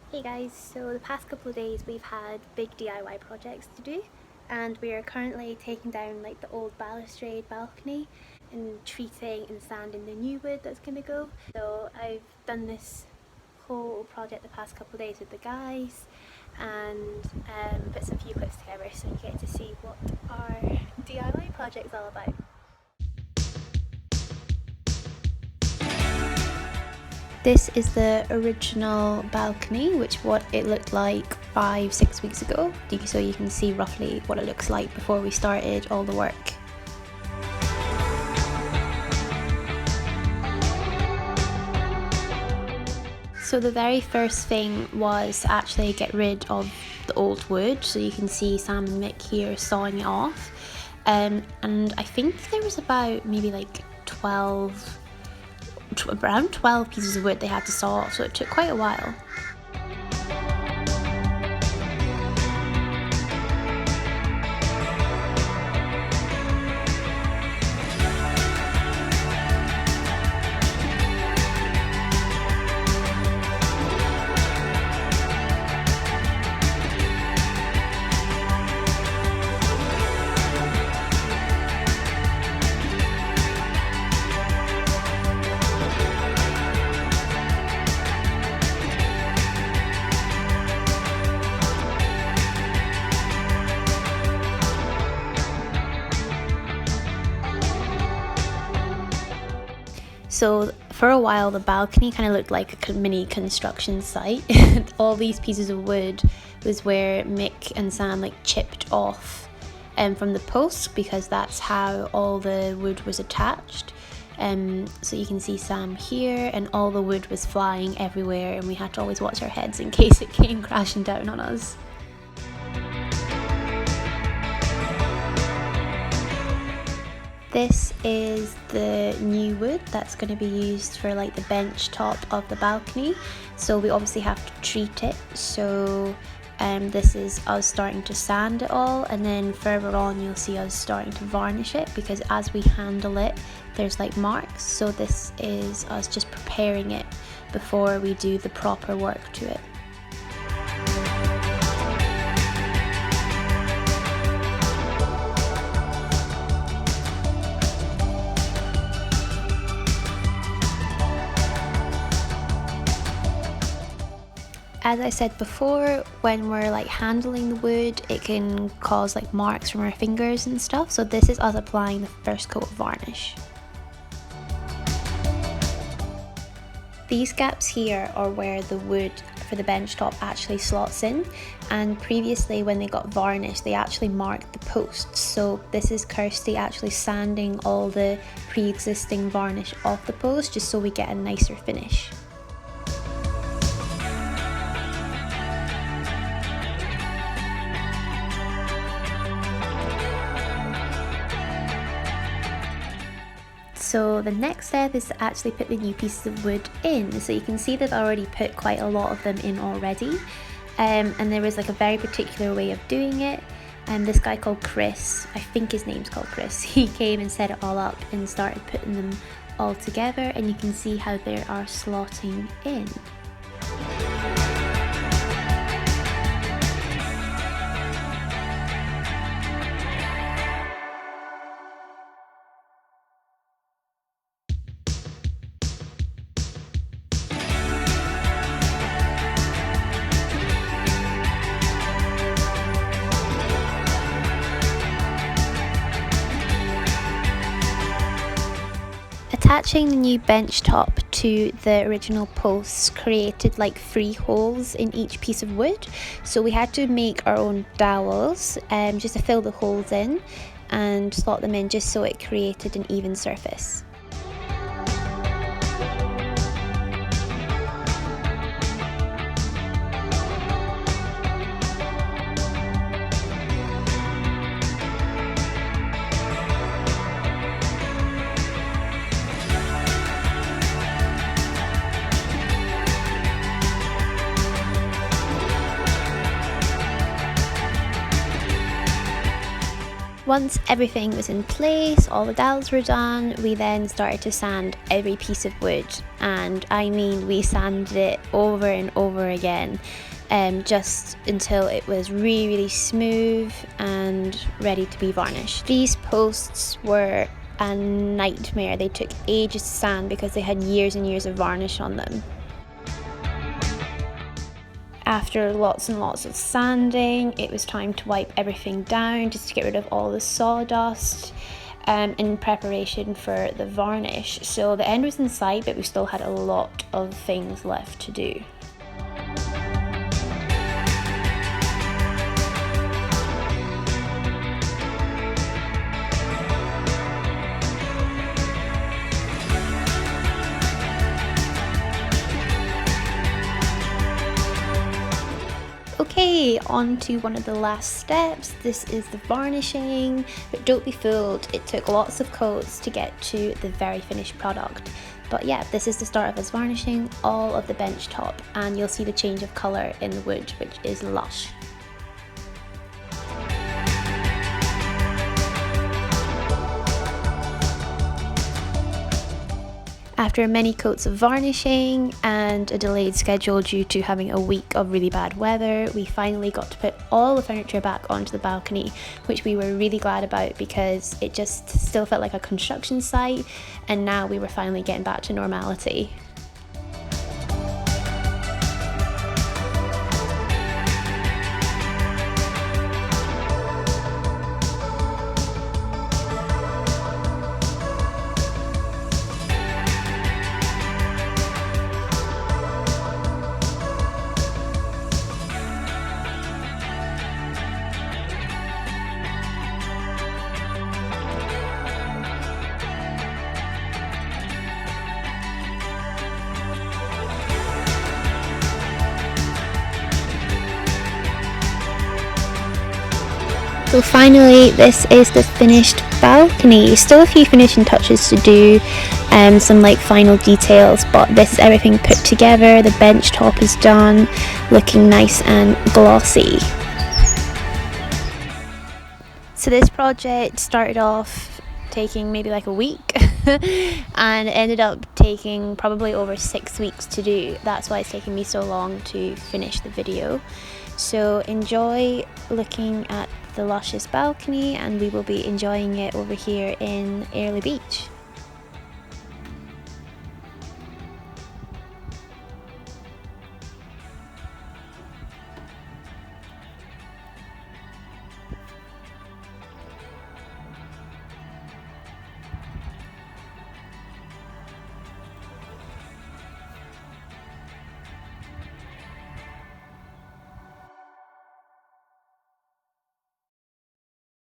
Hey guys, so the past couple of days we've had big DIY projects to do, and we are currently taking down like the old balustrade balcony and treating and sanding the new wood that's going to go. So I've done this whole project the past couple of days with the guys and put some few clips together so you get to see what our DIY project's all about. This is the original balcony, which what it looked like 5-6 weeks ago, so you can see roughly what it looks like before we started all the work. So the very first thing was to actually get rid of the old wood, so you can see Sam and Mick here sawing it off, and I think there was about maybe like around 12 pieces of wood they had to saw off, so it took quite a while. So for a while the balcony kind of looked like a mini construction site. All these pieces of wood was where Mick and Sam like chipped off from the posts, because that's how all the wood was attached. So you can see Sam here, and all the wood was flying everywhere, and we had to always watch our heads in case it came crashing down on us. This is the new wood that's going to be used for like the bench top of the balcony, so we obviously have to treat it. So this is us starting to sand it all, and then further on you'll see us starting to varnish it, because as we handle it there's like marks, so this is us just preparing it before we do the proper work to it. As I said before, when we're like handling the wood, it can cause like marks from our fingers and stuff, so this is us applying the first coat of varnish. These gaps here are where the wood for the bench top actually slots in, and previously when they got varnished they actually marked the posts, so this is Kirsty actually sanding all the pre-existing varnish off the post just so we get a nicer finish. So the next step is to actually put the new pieces of wood in. So you can see they've already put quite a lot of them in already, and there was like a very particular way of doing it. And this guy called Chris, I think his name's called Chris, he came and set it all up and started putting them all together, and you can see how they are slotting in. Attaching the new bench top to the original posts created like 3 holes in each piece of wood, so we had to make our own dowels just to fill the holes in and slot them in just so it created an even surface. Once everything was in place, all the dowels were done, we then started to sand every piece of wood, and I mean we sanded it over and over again, just until it was really smooth and ready to be varnished. These posts were a nightmare. They took ages to sand because they had years and years of varnish on them. After lots and lots of sanding, it was time to wipe everything down just to get rid of all the sawdust in preparation for the varnish. So the end was in sight, but we still had a lot of things left to do. Okay, on to one of the last steps. This is the varnishing, but don't be fooled, it took lots of coats to get to the very finished product. But yeah, this is the start of us varnishing all of the bench top, and you'll see the change of colour in the wood, which is lush. After many coats of varnishing and a delayed schedule due to having a week of really bad weather, we finally got to put all the furniture back onto the balcony, which we were really glad about because it just still felt like a construction site, and now we were finally getting back to normality. So finally, this is the finished balcony. Still a few finishing touches to do, some like final details, but this is everything put together. The bench top is done, looking nice and glossy. So this project started off taking maybe like a week and ended up taking probably over 6 weeks to do. That's why it's taken me so long to finish the video. So enjoy looking at the luscious balcony, and we will be enjoying it over here in Airlie Beach.